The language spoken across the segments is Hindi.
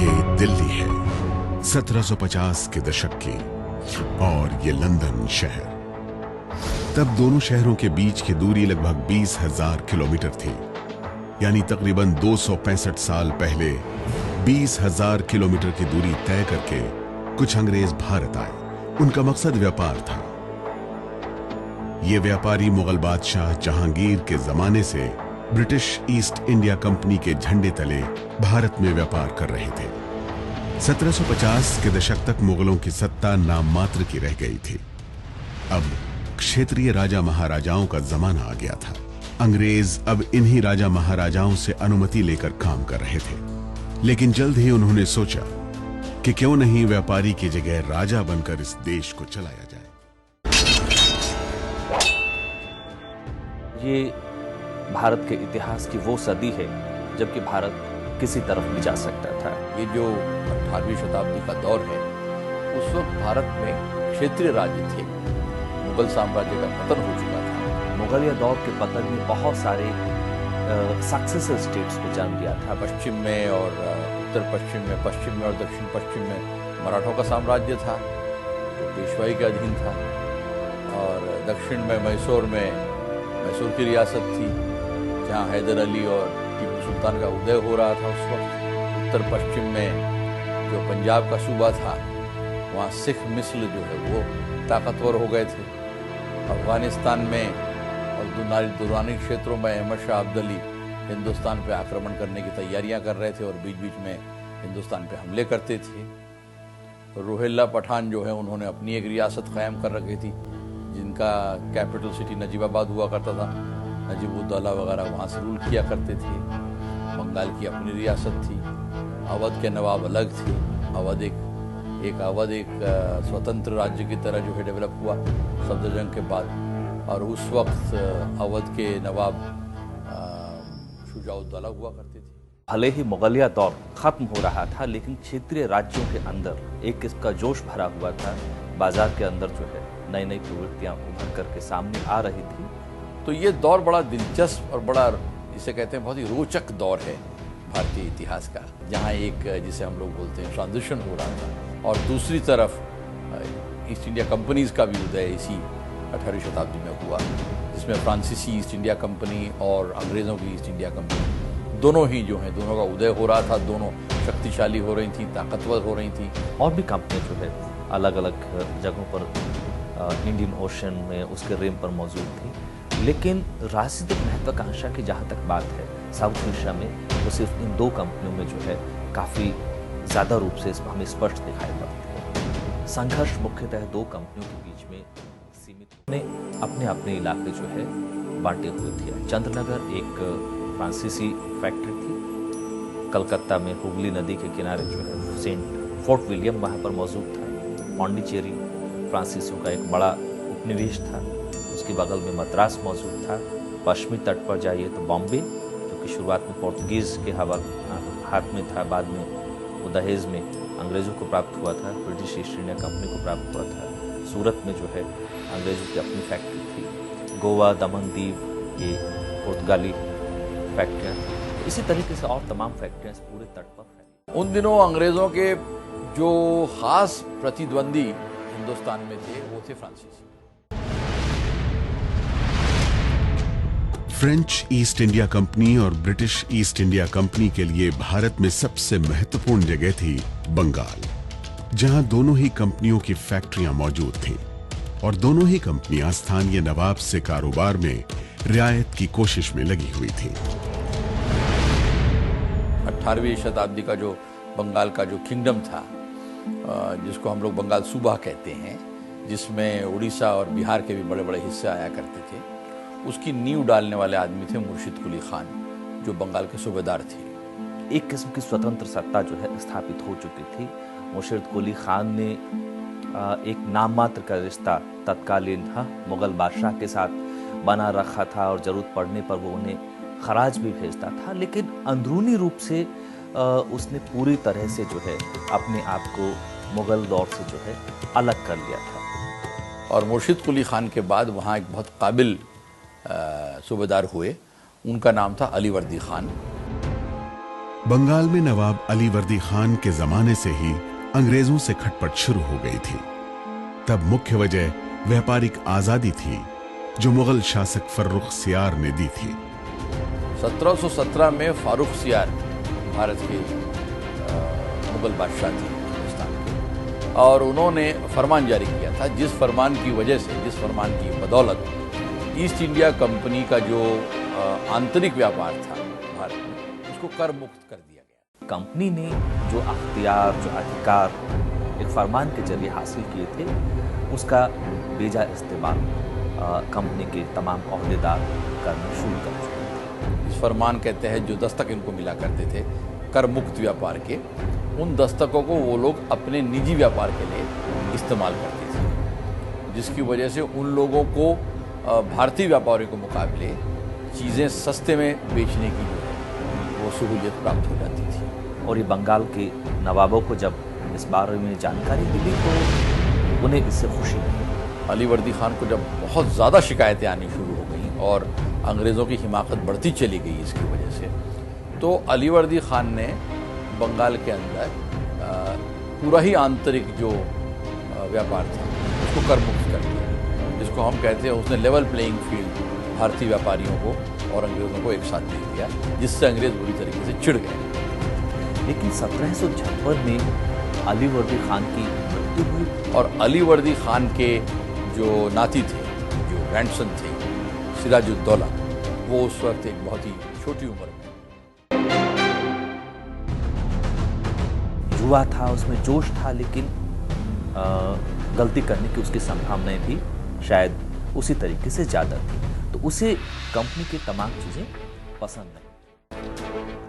ये दिल्ली है 1750 के दशक की और ये लंदन शहर। तब दोनों शहरों के बीच की दूरी लगभग 20,000 किलोमीटर थी, यानी तकरीबन 265 साल पहले 20,000 किलोमीटर की दूरी तय करके कुछ अंग्रेज भारत आए। उनका मकसद व्यापार था। ये व्यापारी मुगल बादशाह जहांगीर के जमाने से ब्रिटिश ईस्ट इंडिया कंपनी के झंडे तले भारत में व्यापार कर रहे थे। 1750 के दशक तक मुगलों की सत्ता नाम मात्र की रह गई थी। अब क्षेत्रीय राजा महाराजाओं का जमाना आ गया था। अंग्रेज अब इन्हीं राजा महाराजाओं से अनुमति लेकर काम कर रहे थे, लेकिन जल्द ही उन्होंने सोचा कि क्यों नहीं व्यापारी की जगह राजा बनकर इस देश को चलाया जाए। ये भारत के इतिहास की वो सदी है जबकि भारत किसी तरफ भी जा सकता था। ये जो 18वीं शताब्दी का दौर है, उस वक्त भारत में क्षेत्रीय राज्य थे। मुगल साम्राज्य का पतन हो चुका था। मुगलिया दौर के पतन में बहुत सारे सक्सेसर स्टेट्स को जन्म दिया था। पश्चिम में और उत्तर पश्चिम में और दक्षिण पश्चिम में मराठों का साम्राज्य था जो पेशवाई के अधीन था, और दक्षिण में मैसूर की रियासत थी जहाँ हैदर अली और टीपू सुल्तान का उदय हो रहा था उस वक्त। उत्तर पश्चिम में जो पंजाब का सूबा था, वहाँ सिख मिस्र जो है वो ताकतवर हो गए थे। अफगानिस्तान में और दुरानी क्षेत्रों में अहमद शाह अब्दाली हिंदुस्तान पे आक्रमण करने की तैयारियां कर रहे थे और बीच बीच में हिंदुस्तान पे हमले करते थे। रोहिल्ला पठान जो है उन्होंने अपनी एक रियासत कायम कर रखी थी, जिनका कैपिटल सिटी नजीबाबाद हुआ करता था। नजीबुद्दौला वगैरह वहाँ से रूल किया करते थे। बंगाल की अपनी रियासत थी। अवध के नवाब अलग थे। अवध एक स्वतंत्र राज्य की तरह जो है डेवलप हुआ सफदरजंग के बाद, और उस वक्त अवध के नवाब शुजाउद्दौला हुआ करते थे। भले ही मुगलिया दौर खत्म हो रहा था, लेकिन क्षेत्रीय राज्यों के अंदर एक इसका जोश भरा हुआ था। बाजार के अंदर जो है नई नई प्रवृत्तियां उभर करके सामने आ रही थी। तो ये दौर बड़ा दिलचस्प और बड़ा, जिसे कहते हैं बहुत ही रोचक दौर है भारतीय इतिहास का, जहाँ एक जिसे हम लोग बोलते हैं ट्रांजिशन हो रहा था, और दूसरी तरफ ईस्ट इंडिया कंपनीज का भी उदय इसी 18वीं शताब्दी में हुआ, जिसमें फ्रांसीसी ईस्ट इंडिया कंपनी और अंग्रेज़ों की ईस्ट इंडिया कंपनी दोनों ही जो हैं, दोनों का उदय हो रहा था। दोनों शक्तिशाली हो रही थी, ताकतवर हो रही थी। और भी कंपनियां जो है अलग अलग जगहों पर इंडियन ओशन में उसके रेम पर मौजूद थी, लेकिन राजनीतिक महत्वाकांक्षा की जहाँ तक बात है, साउथ एशिया में वो सिर्फ इन दो कंपनियों में जो है काफ़ी ज़्यादा रूप से हमें स्पष्ट दिखाई पड़ती है। संघर्ष मुख्यतः दो कंपनियों के बीच में सीमित ने अपने इलाके जो है बांटे हुए थे। चंद्रनगर एक फ्रांसीसी फैक्ट्री थी। कलकत्ता में हुगली नदी के किनारे जो है फोर्ट विलियम वहाँ पर मौजूद था। पौंडीचेरी फ्रांसीसियों का एक बड़ा उपनिवेश था। उसके बगल में मद्रास मौजूद था। पश्चिमी तट पर जाइए तो बॉम्बे, जो कि शुरुआत में पोर्तुगीज़ के हाथ में था, बाद में वो दहेज में अंग्रेज़ों को प्राप्त हुआ था, ब्रिटिश ईस्ट इंडिया कंपनी को प्राप्त हुआ था। सूरत में जो है अंग्रेज़ों की अपनी फैक्ट्री थी। गोवा, दमन दीव ये पुर्तगाली फैक्ट्रियाँ, इसी तरीके से और तमाम फैक्ट्रियाँ पूरे तट पर फैली। उन दिनों अंग्रेज़ों के जो खास प्रतिद्वंदी हिंदुस्तान में थे वो थे फ्रांसीसी। फ्रेंच ईस्ट इंडिया कंपनी और ब्रिटिश ईस्ट इंडिया कंपनी के लिए भारत में सबसे महत्वपूर्ण जगह थी बंगाल, जहां दोनों ही कंपनियों की फैक्ट्रियां मौजूद थीं और दोनों ही कंपनियां स्थानीय नवाब से कारोबार में रियायत की कोशिश में लगी हुई थी। 18वीं शताब्दी का जो बंगाल का जो किंगडम था, जिसको हम लोग बंगाल सूबा कहते हैं, जिसमें उड़ीसा और बिहार के भी बड़े बड़े हिस्से आया करते थे, उसकी नींव डालने वाले आदमी थे मुर्शिद कुली खान, जो बंगाल के सूबेदार थे। एक किस्म की स्वतंत्र सत्ता जो है स्थापित हो चुकी थी। मुर्शिद कुली खान ने एक नाम मात्र का रिश्ता तत्कालीन मुगल बादशाह के साथ बना रखा था और ज़रूरत पड़ने पर वो उन्हें खराज भी भेजता था, लेकिन अंदरूनी रूप से उसने पूरी तरह से जो है अपने आप को मुगल दौर से जो है अलग कर लिया था। और मुर्शिद कुली खान के बाद वहाँ एक बहुत काबिल सूबेदार हुए, उनका नाम था अली वर्दी खान। बंगाल में नवाब अली वर्दी खान के जमाने से ही अंग्रेजों से खटपट शुरू हो गई थी। तब मुख्य वजह व्यापारिक आजादी थी जो मुगल शासक फर्रुख सियार ने दी थी। 1717 में फारूक सियार भारत के मुगल बादशाह थे हिंदुस्तान के, और उन्होंने फरमान जारी किया था, जिस फरमान की वजह से, जिस फरमान की बदौलत ईस्ट इंडिया कंपनी का जो आंतरिक व्यापार था भारत में, उसको कर मुक्त कर दिया गया। कंपनी ने जो अख्तियार, जो अधिकार एक फरमान के जरिए हासिल किए थे, उसका बेजा इस्तेमाल कंपनी के तमाम ओहदेदार करना शुरू कर चुके। इस फरमान के तहत जो दस्तक इनको मिला करते थे कर मुक्त व्यापार के, उन दस्तकों को वो लोग अपने निजी व्यापार के लिए इस्तेमाल करते थे, जिसकी वजह से उन लोगों को भारतीय व्यापारियों के मुकाबले चीज़ें सस्ते में बेचने की जो है वो सहूलियत प्राप्त हो जाती थी। और ये बंगाल के नवाबों को जब इस बारे में जानकारी मिली तो उन्हें इससे खुशी हुई। अली वर्दी खान को जब बहुत ज़्यादा शिकायतें आनी शुरू हो गई और अंग्रेज़ों की हिमाकत बढ़ती चली गई इसकी वजह से, तो अली वर्दी खान ने बंगाल के अंदर पूरा ही आंतरिक जो व्यापार था उसको कर मुक्त कर दिया, जिसको हम कहते हैं उसने लेवल प्लेइंग फील्ड भारतीय व्यापारियों को और अंग्रेज़ों को एक साथ दे दिया, जिससे अंग्रेज़ बुरी तरीके से चिढ़ गए। लेकिन 1756 में अली वर्दी खान की मृत्यु हुई और अली वर्दी खान के जो नाती थे, जो ग्रैंडसन थे, सिराजुद्दौला, वो उस वक्त एक बहुत ही छोटी उम्र में युवा था, उसमें जोश था, लेकिन गलती करने की उसकी संभावनाएं भी शायद उसी तरीके से ज़्यादा थी, तो उसे कंपनी की तमाम चीज़ें पसंद नहीं।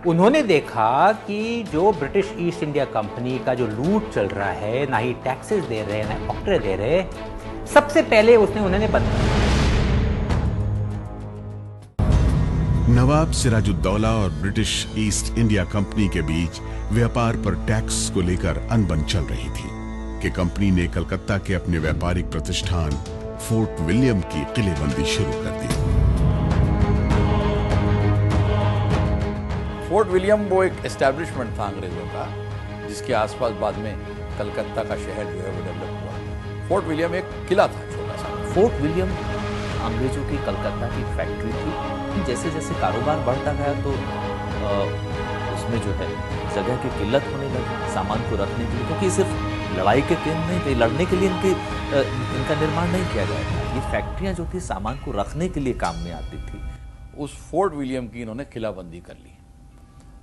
उन्होंने देखा कि जो ब्रिटिश ईस्ट इंडिया कंपनी का जो लूट चल रहा है, ना ही टैक्सेस दे रहे, ना ऑक्ट्रे दे रहे, सबसे पहले उन्होंने बंद कर दिया। नवाब सिराजुद्दौला और ब्रिटिश ईस्ट इंडिया कंपनी के बीच व्यापार पर टैक्स को लेकर अनबन चल रही थी कि कंपनी ने कलकत्ता के अपने व्यापारिक प्रतिष्ठान फोर्ट विलियम की किलेबंदी शुरू कर दी। फोर्ट विलियम वो एक एस्टैब्लिशमेंट था अंग्रेज़ों का, जिसके आसपास बाद में कलकत्ता का शहर जो है वो डेवलप हुआ। फोर्ट विलियम एक किला था छोटा सा। फोर्ट विलियम अंग्रेजों की कलकत्ता की फैक्ट्री थी। जैसे जैसे कारोबार बढ़ता गया तो उसमें जो है जगह की किल्लत होने लगी सामान को रखने के लिए, क्योंकि सिर्फ लड़ाई के केंद्र नहीं थे, लड़ने के लिए इनका निर्माण नहीं किया गया था। ये फैक्ट्रियाँ जो थी सामान को रखने के लिए काम में आती थी। उस फोर्ट विलियम की इन्होंने किलाबंदी कर ली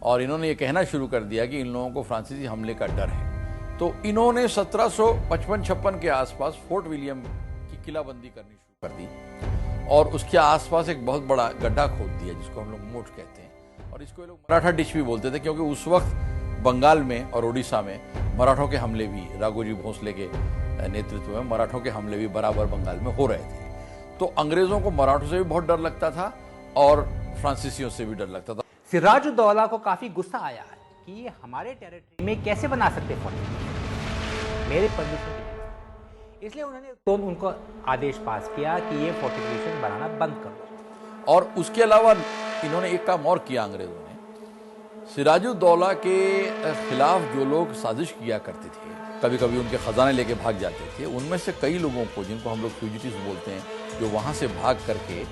और इन्होंने ये कहना शुरू कर दिया कि इन लोगों को फ्रांसीसी हमले का डर है। तो इन्होंने 1755-56 के आसपास फोर्ट विलियम की किलाबंदी करनी शुरू कर दी और उसके आसपास एक बहुत बड़ा गड्ढा खोद दिया, जिसको हम लोग मोट कहते हैं, और इसको ये लोग मराठा डिश भी बोलते थे, क्योंकि उस वक्त बंगाल में और उड़ीसा में मराठों के हमले भी, राघोजी भोंसले के नेतृत्व में मराठों के हमले भी बराबर बंगाल में हो रहे थे। तो अंग्रेजों को मराठों से भी बहुत डर लगता था और फ्रांसीसियों से भी डर लगता था। सिराजुद्दौला को काफी गुस्सा आया है कि ये हमारे टेरिटरी में कैसे बना सकते फोर्ट, मेरे परमिशन के बिना। इसलिए उन्होंने तो उनको आदेश पास किया कि ये फोर्टिफिकेशन बनाना बंद कर दो। और उसके अलावा इन्होंने एक काम और किया अंग्रेजों ने, सिराजुद्दौला के खिलाफ जो लोग साजिश किया करते थे, कभी कभी उनके खजाने लेके भाग जाते थे, उनमें से कई लोगों को, जिनको हम लोग फ्यूजिटिव्स बोलते हैं, जो वहाँ से भाग करके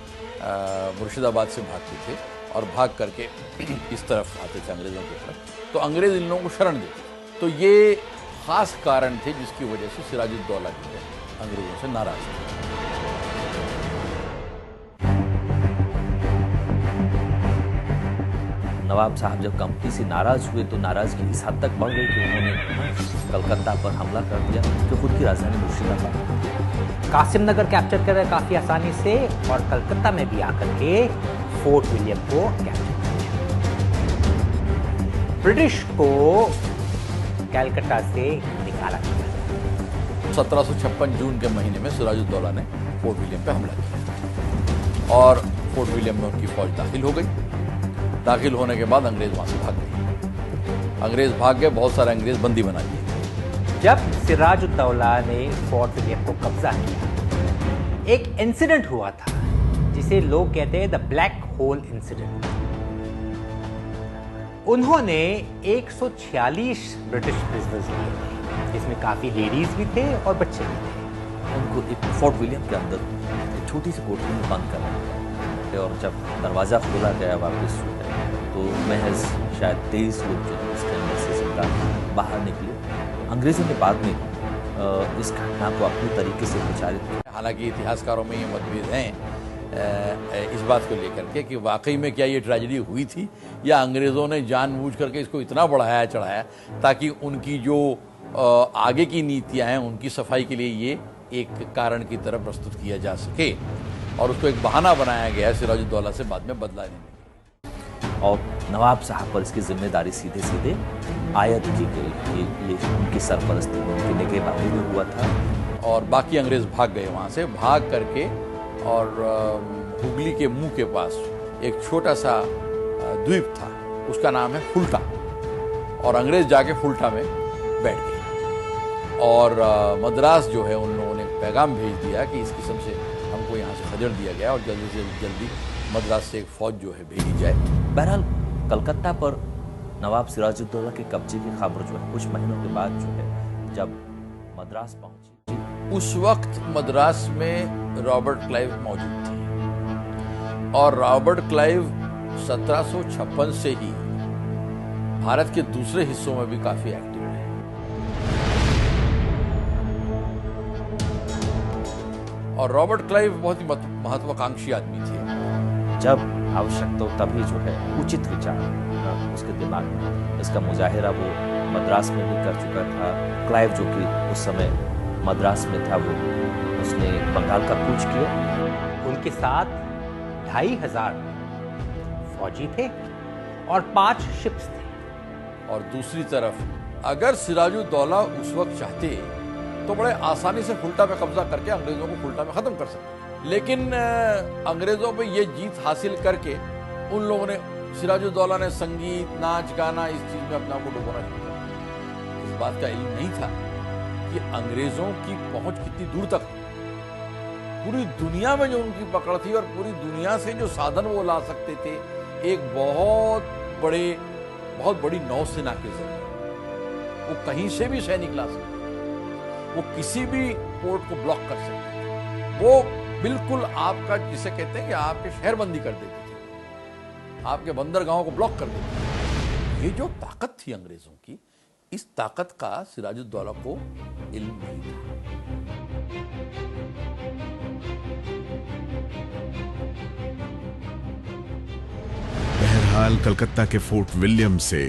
मुर्शिदाबाद से भागते थे और भाग करके इस तरफ आते थे अंग्रेज़ों की तरफ, तो अंग्रेज़ इन लोगों को शरण देते। तो ये खास कारण थे जिसकी वजह से सिराजुद्दौला जो है अंग्रेज़ों से नाराज थे। नवाब साहब जब कंपनी से नाराज हुए तो नाराजगी इस हद तक बढ़ गई कि उन्होंने कलकत्ता पर हमला कर दिया, जो खुद की राजधानी मुर्शिदाबाद। कासिम नगर कैप्चर कर रहे काफी आसानी से और कलकत्ता में भी आकर के फोर्ट विलियम को कैप्चर किया। ब्रिटिश को कलकत्ता से निकाला गया। 1756 जून के महीने में सिराजुद्दौला ने फोर्ट विलियम पे हमला किया और फोर्ट विलियम में उनकी फौज दाखिल हो गई। दाखिल होने के बाद अंग्रेज वहां से भाग गए। अंग्रेज भाग गए, बहुत सारे अंग्रेज बंदी बना लिए। जब सिराजुद्दौला ने फोर्ट विलियम को कब्जा किया, एक इंसिडेंट हुआ था जिसे लोग कहते हैं द ब्लैक होल इंसिडेंट। उन्होंने 146 ब्रिटिश प्रिजनर्स लिए थे, जिसमें काफी लेडीज भी थे और बच्चे भी थे। उनको एक फोर्ट विलियम के अंदर एक छोटी सी कोठरी में बंद कर रखा गया और जब दरवाज़ा खोला गया वापस जो है तो महज शायद 23 लोग जो है इसके अंदर से जिंदा बाहर निकले। अंग्रेज़ों ने बाद में इस घटना को अपनी तरीके से प्रचारित किया। हालांकि इतिहासकारों में ये मतभेद हैं इस बात को लेकर के कि वाकई में क्या ये ट्रेजेडी हुई थी या अंग्रेज़ों ने जानबूझ करके इसको इतना बढ़ाया चढ़ाया ताकि उनकी जो आगे की नीतियां हैं उनकी सफाई के लिए ये एक कारण की तरह प्रस्तुत किया जा सके और उसको एक बहाना बनाया गया सिराजुद्दौला से बाद में बदला लेने के। और नवाब साहब पर इसकी जिम्मेदारी सीधे सीधे आयत की गई। ये उनकी सरपरस्ती में उनकी निगहबानी में हुआ था। और बाकी अंग्रेज़ भाग गए वहाँ से, भाग करके और हुगली के मुंह के पास एक छोटा सा द्वीप था, उसका नाम है फुल्टा, और अंग्रेज़ जाके फुल्टा में बैठ गए और मद्रास जो है उन लोगों ने पैगाम भेज दिया कि इस किस्म से हमको यहाँ से खदेड़ दिया गया और जल्दी से जल्दी मद्रास से एक फ़ौज जो है भेजी जाए। बहरहाल कलकत्ता पर नवाब सिराजुद्दौला के कब्जे की खबर जो है कुछ महीनों के बाद जो है जब मद्रास पहुंची, उस वक्त मद्रास में रॉबर्ट क्लाइव मौजूद थे और रॉबर्ट क्लाइव 1756 से ही भारत के दूसरे हिस्सों में भी काफी एक्टिव रहे और रॉबर्ट क्लाइव बहुत ही महत्वाकांक्षी आदमी थे। जब आवश्यकता हो तभी जो है उचित विचार उसके दिमाग में, इसका मुजाहिरा वो मद्रास में भी कर चुका था। क्लाइव जो कि उस समय मद्रास में था, वो उसने बंगाल का कूच किया। उनके साथ 2500 फौजी थे और 5 शिप्स थे। और दूसरी तरफ अगर सिराजुद्दौला उस वक्त चाहते तो बड़े आसानी से फुल्टा पे कब्जा करके अंग्रेजों को फुल्टा में खत्म कर सकते, लेकिन अंग्रेजों पे ये जीत हासिल करके उन लोगों ने, सिराजुद्दौला ने संगीत, नाच, गाना, इस चीज में अपने आप को डुबोना शुरू कर दिया। इस बात का इल्म नहीं था कि अंग्रेजों की पहुंच कितनी दूर तक है। पूरी दुनिया में जो उनकी पकड़ थी और पूरी दुनिया से जो साधन वो ला सकते थे, एक बहुत बड़ी नौसेना के जरिए वो कहीं से भी सैनिक ला सकते, वो किसी भी पोर्ट को ब्लॉक कर सकते, वो बिल्कुल आपका जिसे कहते हैं कि आपके शहरबंदी कर देते थे, आपके बंदरगाहों को ब्लॉक कर देते थे। ये जो ताकत थी अंग्रेजों की, इस ताकत का सिराजुद्दौला को इल्म नहीं था। बहरहाल कलकत्ता के फोर्ट विलियम से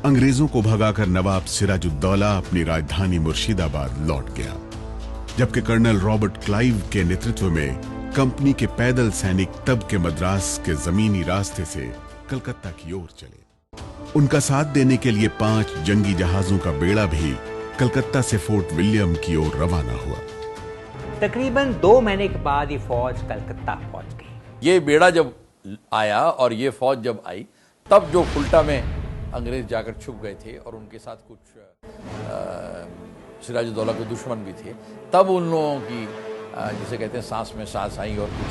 अंग्रेजों को भगाकर नवाब सिराजुद्दौला अपनी राजधानी मुर्शिदाबाद लौट गया, जबकि कर्नल रॉबर्ट क्लाइव के नेतृत्व में कंपनी के पैदल सैनिक तब के मद्रास के जमीनी रास्ते से कलकत्ता की ओर चले। उनका साथ देने के लिए 5 जंगी जहाजों का बेड़ा भी कलकत्ता से फोर्ट विलियम की ओर रवाना हुआ। तकरीबन 2 महीने के बाद ये फौज कलकत्ता पहुंच गई। ये बेड़ा जब आया और ये फौज जब आई, तब जो फुल्टा में अंग्रेज जाकर छुप गए थे और उनके साथ कुछ सिराजुद्दौला के दुश्मन भी थे, तब उन लोगों की जिसे कहते हैं सांस में सांस आई और कुछ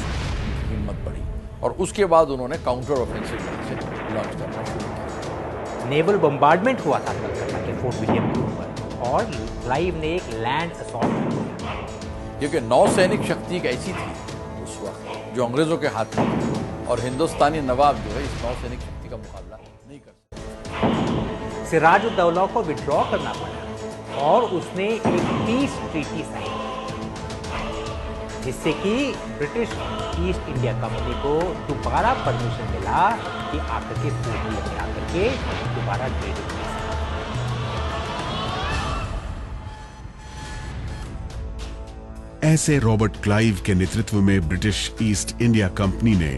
हिम्मत बढ़ी और उसके बाद उन्होंने काउंटर ऑफेंसिव से लॉन्च करना शुरू किया। नेवल बम्बार्डमेंट हुआ था कलकत्ता के फोर्ट विलियम के ऊपर और क्लाइव ने एक लैंड असॉल्ट किया, क्योंकि नौसैनिक शक्ति एक ऐसी थी उस वक्त जो अंग्रेजों के हाथ में थी और हिंदुस्तानी नवाब जो है इस नौसैनिक शक्ति का मुकाबला नहीं कर सकते। सिराजुद्दौला को विड्रॉ करना पड़ा और उसने एक पीस ट्रीटी साइन की, जिससे कि ब्रिटिश ईस्ट इंडिया कंपनी को दोबारा परमिशन मिला कि आकर के फोर्ट विलियम में आकर के दोबारा ट्रेडिंग कर सके। ऐसे रॉबर्ट क्लाइव के नेतृत्व में ब्रिटिश ईस्ट इंडिया कंपनी ने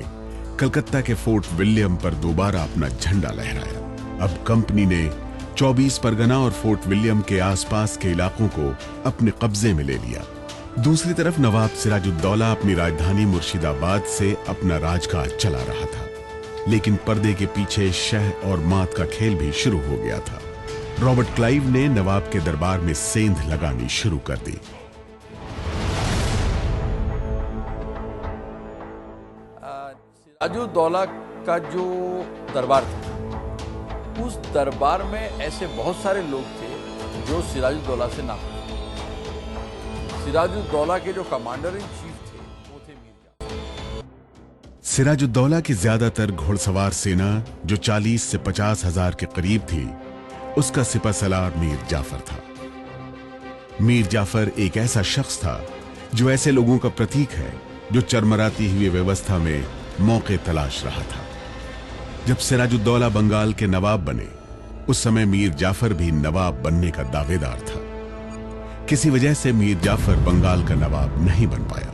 कलकत्ता के फोर्ट विलियम पर दोबारा अपना झंडा लहराया। अब कंपनी ने 24 परगना और फोर्ट विलियम के आसपास के इलाकों को अपने कब्जे में ले लिया। दूसरी तरफ नवाब सिराजुद्दौला अपनी राजधानी मुर्शिदाबाद से अपना राजकाज चला रहा था, लेकिन पर्दे के पीछे शह और मात का खेल भी शुरू हो गया था। रॉबर्ट क्लाइव ने नवाब के दरबार में सेंध लगानी शुरू कर दी। सिराजुद्दौला का जो दरबार था उस दरबार में ऐसे बहुत सारे लोग थे जो सिराजुद्दौला से नाखुश थे। सिराजुद्दौला के जो कमांडर इन चीफ थे वो थे मीर जाफर। सिराजुद्दौला की ज्यादातर घुड़सवार सेना जो 40 से 50 हजार के करीब थी, उसका सिपह सलार मीर जाफर था। मीर जाफर एक ऐसा शख्स था जो ऐसे लोगों का प्रतीक है जो चरमराती हुई व्यवस्था में मौके तलाश रहा था। जब सिराजुद्दौला बंगाल के नवाब बने, उस समय मीर जाफर भी नवाब बनने का दावेदार था। किसी वजह से मीर जाफर बंगाल का नवाब नहीं बन पाया।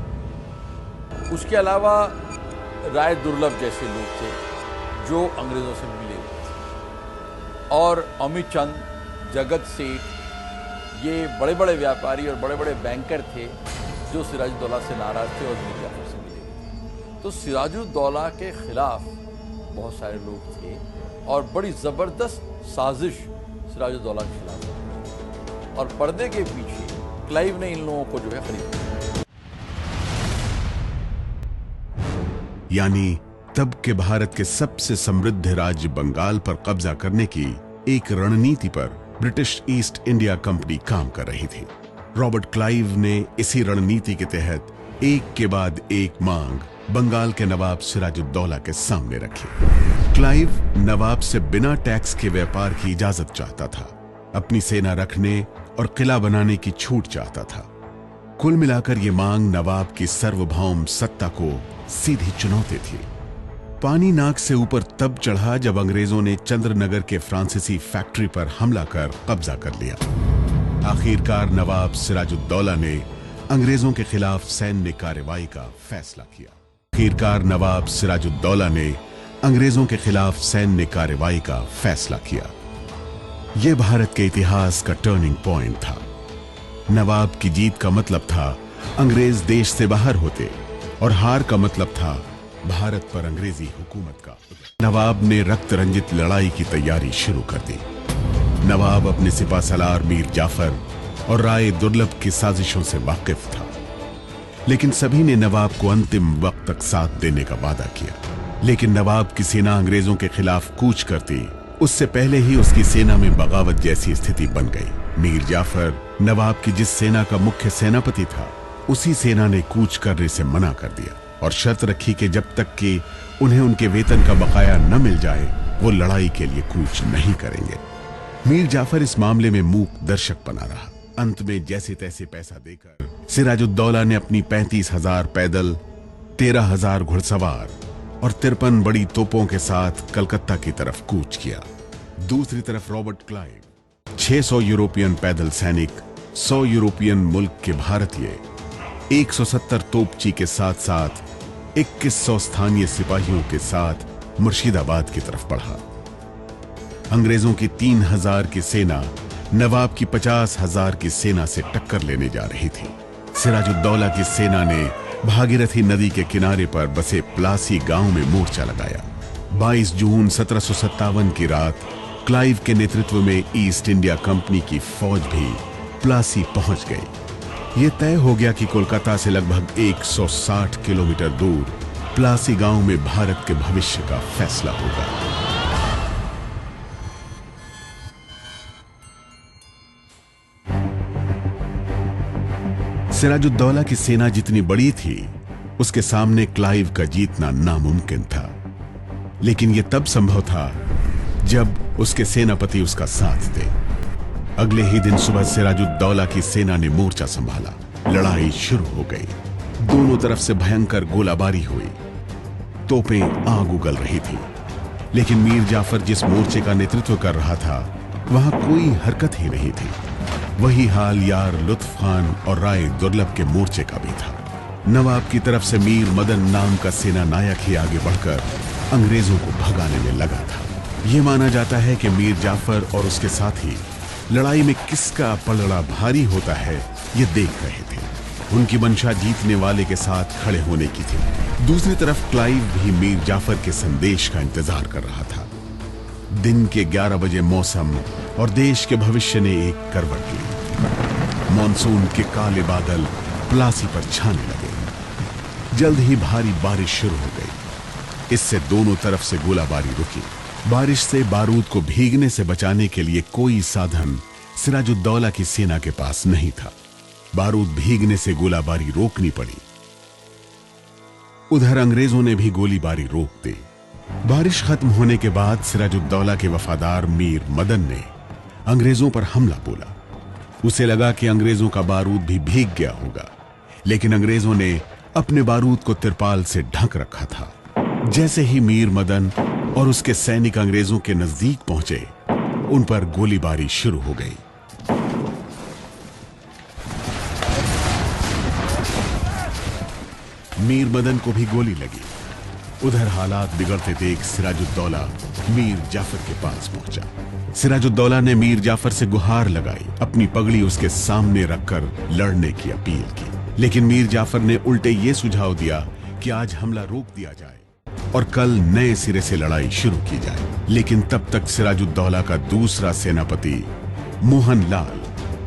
उसके अलावा राय दुर्लभ जैसे लोग थे जो अंग्रेजों से मिले हुए थे, और अमित चंद, जगत सेठ, ये बड़े बड़े व्यापारी और बड़े बड़े बैंकर थे जो सिराजुद्दौला से नाराज थे और मीर जाफर से मिले हुए थे। तो सिराजुद्दौला के खिलाफ बहुत सारे लोग थे और बड़ी जबरदस्त साजिश सिराजुद्दौला के खिलाफ थी। और पर्दे के पीछे क्लाइव ने इन लोगों को जो है खरीदा। यानी तब के भारत के सबसे समृद्ध राज्य बंगाल पर कब्जा करने की एक रणनीति पर ब्रिटिश ईस्ट इंडिया कंपनी काम कर रही थी। रॉबर्ट क्लाइव ने इसी रणनीति के तहत एक के बाद एक मांग बंगाल के नवाब सिराजुद्दौला के सामने रखी। क्लाइव नवाब से बिना टैक्स के व्यापार की इजाजत चाहता था, अपनी सेना रखने और किला बनाने की छूट चाहता था। कुल मिलाकर ये मांग नवाब की सार्वभौम सत्ता को सीधी चुनौती थी। पानी नाक से ऊपर तब चढ़ा जब अंग्रेजों ने चंद्रनगर के फ्रांसीसी फैक्ट्री पर हमला कर कब्जा कर लिया। आखिरकार नवाब सिराजुद्दौला ने अंग्रेजों के खिलाफ सैन्य कार्रवाई का फैसला किया। आखिरकार नवाब सिराजुद्दौला ने अंग्रेजों के खिलाफ सैन्य कार्रवाई का फैसला किया। यह भारत के इतिहास का टर्निंग पॉइंट था। नवाब की जीत का मतलब था अंग्रेज देश से बाहर होते और हार का मतलब था भारत पर अंग्रेजी हुकूमत का। नवाब ने रक्त रंजित लड़ाई की तैयारी शुरू कर दी। नवाब अपने सिपह सलार मीर जाफर और राय दुर्लभ की साजिशों से वाकिफ था, लेकिन सभी ने नवाब को अंतिम वक्त तक साथ देने का वादा किया। लेकिन नवाब की सेना अंग्रेजों के खिलाफ कूच करती, उससे पहले ही उसकी सेना में बगावत जैसी स्थिति बन गई। मीर जाफर नवाब की जिस सेना का मुख्य सेनापति था, उसी सेना ने कूच करने से मना कर दिया और शर्त रखी कि जब तक कि उन्हें उनके वेतन का बकाया न मिल जाए, वो लड़ाई के लिए कूच नहीं करेंगे। मीर जाफर इस मामले में मूक दर्शक बना रहा। अंत में जैसे तैसे पैसा देकर सिराजुद्दौला ने अपनी 35,000 पैदल, 13,000 घुड़सवार और 53 बड़ी तोपों के साथ कलकत्ता की तरफ कूच किया। दूसरी तरफ रॉबर्ट क्लाइव 600 यूरोपियन पैदल सैनिक, 100 यूरोपियन मुल्क के भारतीय, 170 तोपची के साथ साथ 2100 स्थानीय सिपाहियों के साथ मुर्शिदाबाद की तरफ बढ़ा। अंग्रेजों की 3,000 की सेना नवाब की 50,000 की सेना से टक्कर लेने जा रही थी। सिराजुद्दौला की सेना ने भागीरथी नदी के किनारे पर बसे प्लासी गांव में मोर्चा लगाया। 22 जून 1757 की रात क्लाइव के नेतृत्व में ईस्ट इंडिया कंपनी की फौज भी प्लासी पहुंच गई। यह तय हो गया कि कोलकाता से लगभग 160 किलोमीटर दूर प्लासी गांव में भारत के भविष्य का फैसला होगा। सिराजुद्दौला की सेना जितनी बड़ी थी, उसके सामने क्लाइव का जीतना नामुमकिन था। लेकिन यह तब संभव था जब उसके सेनापति उसका साथ थे। अगले ही दिन सुबह सिराजुद्दौला की सेना ने मोर्चा संभाला। लड़ाई शुरू हो गई। दोनों तरफ से भयंकर गोलाबारी हुई। तोपें आग उगल रही थी। लेकिन मीर जाफर जिस मोर्चे का नेतृत्व कर रहा था, वहां कोई हरकत ही नहीं थी। वही हाल यार लुत्फ खान और राय दुर्लभ के मोर्चे का भी था। नवाब की तरफ से मीर मदन नाम का सेना नायक ही आगे बढ़कर अंग्रेजों को भगाने में लगा था। यह माना जाता है कि मीर जाफर और उसके साथी लड़ाई में किसका पलड़ा भारी होता है, ये देख रहे थे। उनकी मंशा जीतने वाले के साथ खड़े होने की थी। दूसरी तरफ क्लाइव भी मीर जाफर के संदेश का इंतजार कर रहा था। दिन के 11 बजे मौसम और देश के भविष्य ने एक करवट ली। मॉनसून के काले बादल प्लासी पर छाने लगे। जल्द ही भारी बारिश शुरू हो गई। इससे दोनों तरफ से गोलाबारी रुकी। बारिश से बारूद को भीगने से बचाने के लिए कोई साधन सिराजुद्दौला की सेना के पास नहीं था। बारूद भीगने से गोलाबारी रोकनी पड़ी। उधर अंग्रेजों ने भी गोलीबारी रोक दी। बारिश खत्म होने के बाद सिराजुद्दौला के वफादार मीर मदन ने अंग्रेजों पर हमला बोला। उसे लगा कि अंग्रेजों का बारूद भी भीग गया होगा, लेकिन अंग्रेजों ने अपने बारूद को तिरपाल से ढक रखा था। जैसे ही मीर मदन और उसके सैनिक अंग्रेजों के नजदीक पहुंचे, उन पर गोलीबारी शुरू हो गई। मीर मदन को भी गोली लगी। उधर हालात बिगड़ते देख सिराजुद्दौला मीर जाफर के पास पहुंचा। सिराजुद्दौला ने मीर जाफर से गुहार लगाई, अपनी पगड़ी उसके सामने रखकर लड़ने की अपील की। लेकिन मीर जाफर ने उल्टे ये सुझाव दिया कि आज हमला रोक दिया जाए और कल नए सिरे से लड़ाई शुरू की जाए। लेकिन तब तक सिराजुद्दौला का दूसरा सेनापति मोहन लाल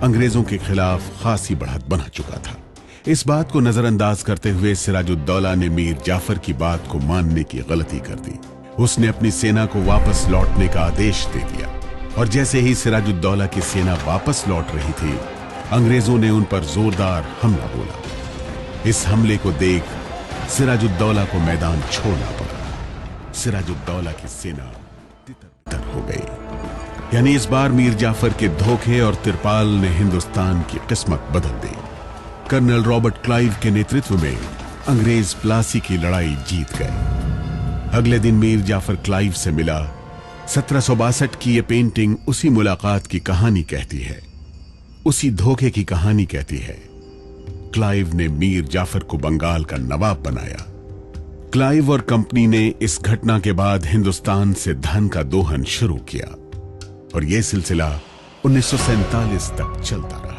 अंग्रेजों के खिलाफ खासी बढ़त बना चुका था। इस बात को नजरअंदाज करते हुए सिराजुद्दौला ने मीर जाफर की बात को मानने की गलती कर दी। उसने अपनी सेना को वापस लौटने का आदेश दे दिया और जैसे ही सिराजुद्दौला की सेना वापस लौट रही थी, अंग्रेजों ने उन पर जोरदार हमला बोला। इस हमले को देख सिराजुद्दौला को मैदान छोड़ना पड़ा। सिराजुद्दौला की सेना तितर हो गई। यानी इस बार मीर जाफर के धोखे और तिरपाल ने हिंदुस्तान की किस्मत बदल दी। कर्नल रॉबर्ट क्लाइव के नेतृत्व में अंग्रेज प्लासी की लड़ाई जीत गए। अगले दिन मीर जाफर क्लाइव से मिला। 1762 की यह पेंटिंग उसी मुलाकात की कहानी कहती है, उसी धोखे की कहानी कहती है। क्लाइव ने मीर जाफर को बंगाल का नवाब बनाया। क्लाइव और कंपनी ने इस घटना के बाद हिंदुस्तान से धन का दोहन शुरू किया और यह सिलसिला 1947 तक चलता रहा।